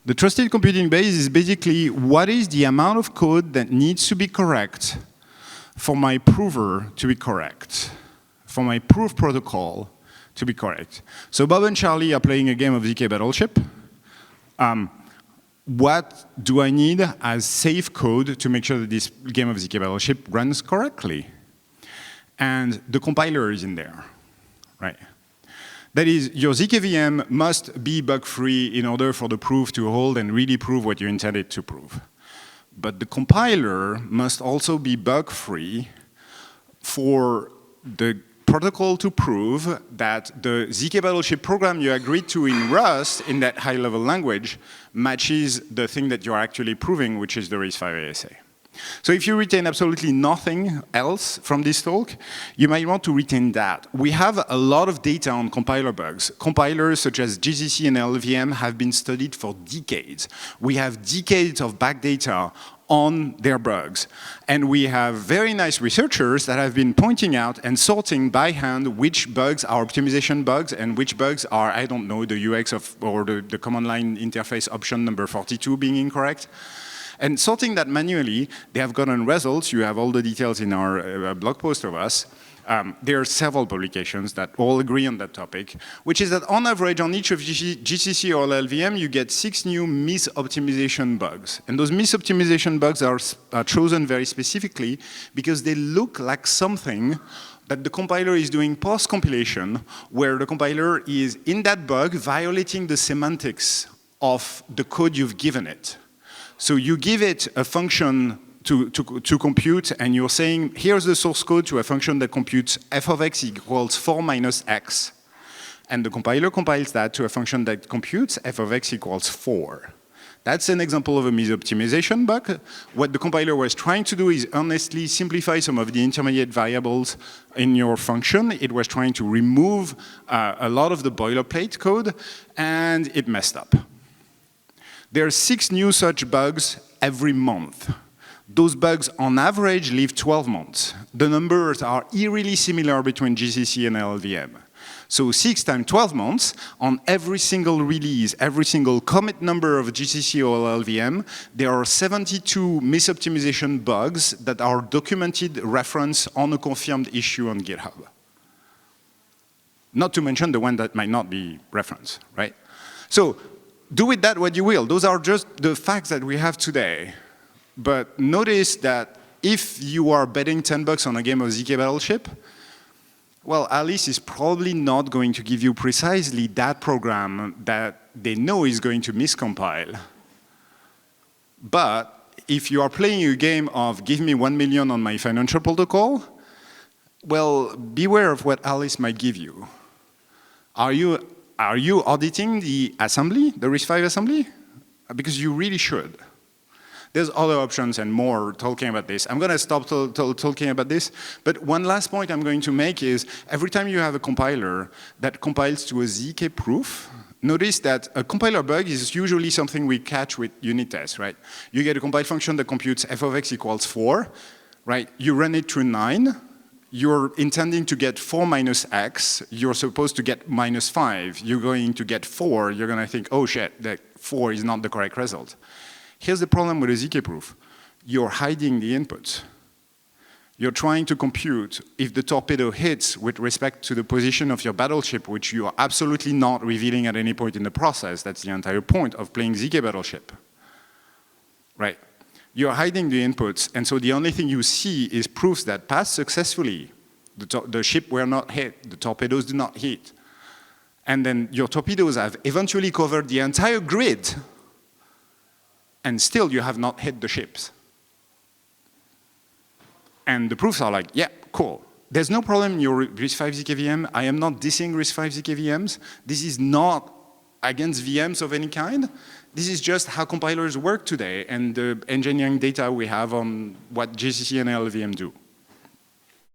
The trusted computing base is basically what is the amount of code that needs to be correct for my prover to be correct, for my proof protocol to be correct. So Bob and Charlie are playing a game of ZK Battleship. What do I need as safe code to make sure that this game of ZK Battleship runs correctly? And the compiler is in there, right? That is, your ZK VM must be bug-free in order for the proof to hold and really prove what you intended to prove. But the compiler must also be bug-free for the protocol to prove that the ZK Battleship program you agreed to in Rust, in that high-level language, matches the thing that you're actually proving, which is the RISC-V ASA. So if you retain absolutely nothing else from this talk, you might want to retain that. We have a lot of data on compiler bugs. Compilers such as GCC and LLVM have been studied for decades. We have decades of back data on their bugs. And we have very nice researchers that have been pointing out and sorting by hand which bugs are optimization bugs and which bugs are, I don't know, the UX or the command line interface option number 42 being incorrect. And sorting that manually, they have gotten results. You have all the details in our blog post of us. There are several publications that all agree on that topic, which is that on average, on each of GCC or LLVM, you get 6 new misoptimization bugs. And those misoptimization bugs are chosen very specifically because they look like something that the compiler is doing post-compilation, where the compiler is, in that bug, violating the semantics of the code you've given it. So you give it a function to compute, and you're saying, here's the source code to a function that computes f of x equals 4 minus x. And the compiler compiles that to a function that computes f of x equals 4. That's an example of a misoptimization bug. What the compiler was trying to do is honestly simplify some of the intermediate variables in your function. It was trying to remove a lot of the boilerplate code, and it messed up. There are 6 new such bugs every month. Those bugs, on average, live 12 months. The numbers are eerily similar between GCC and LLVM. So 6 times 12 months, on every single release, every single commit number of GCC or LLVM, there are 72 misoptimization bugs that are documented reference on a confirmed issue on GitHub. Not to mention the one that might not be referenced, right? So, do with that what you will. Those are just the facts that we have today. But notice that if you are betting $10 on a game of ZK Battleship, well, Alice is probably not going to give you precisely that program that they know is going to miscompile. But if you are playing a game of give me 1 million on my financial protocol, well, beware of what Alice might give you. Are you auditing the assembly, the RISC-V assembly? Because you really should. There's other options and more talking about this. I'm going to stop talking about this, but one last point I'm going to make is every time you have a compiler that compiles to a ZK proof, notice that a compiler bug is usually something we catch with unit tests, right? You get a compile function that computes f of x equals 4, right? You run it through 9. You're intending to get 4 minus x, you're supposed to get minus 5. You're going to get 4, you're going to think, oh shit, that 4 is not the correct result. Here's the problem with a ZK proof. You're hiding the inputs. You're trying to compute if the torpedo hits with respect to the position of your battleship, which you are absolutely not revealing at any point in the process. That's the entire point of playing ZK Battleship, right? You're hiding the inputs, and so the only thing you see is proofs that passed successfully. The ship were not hit, the torpedoes do not hit. And then your torpedoes have eventually covered the entire grid, and still you have not hit the ships. And the proofs are like, yeah, cool. There's no problem in your RISC-V ZK VM. I am not dissing RISC-V ZK VMs. This is not against VMs of any kind. This is just how compilers work today and the engineering data we have on what GCC and LLVM do.